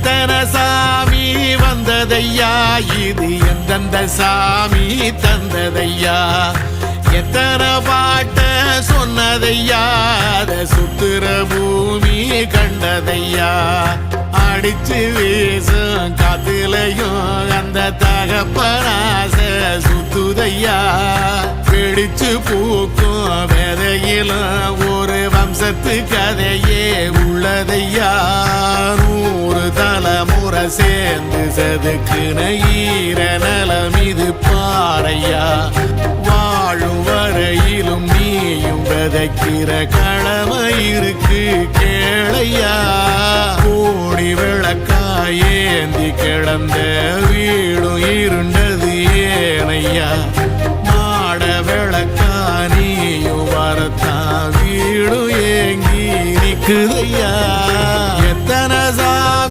எத்தனை சாமி வந்ததையா, இது எந்தெந்த சாமி தந்ததையா, எத்தனை பாட்ட சொன்னதையா, அத சுத்துற பூமி கண்டதையா, அடிச்சு வீசும் காத்துலையும் அந்த தகப்பனாச சுத்துதையா, பிடிச்சு பூக்கும் விதையிலும் ஒரு வம்சத்து கதையே உள்ளதையா, 100 தலைமுறை சேர்ந்து செதுக்குன ஈர நலம் இது பாறையா, வாழும் வரையிலும் நீயும் விதைக்கிற கடமை இருக்கு கேளையா, கோடி விளக்காயேந்தி கிடந்த வீடும் இருண்டது ஏனையா, மாட விளக்கா நீயும் வரத்தான் வீடும் ஏங்கி நிக்குதையா.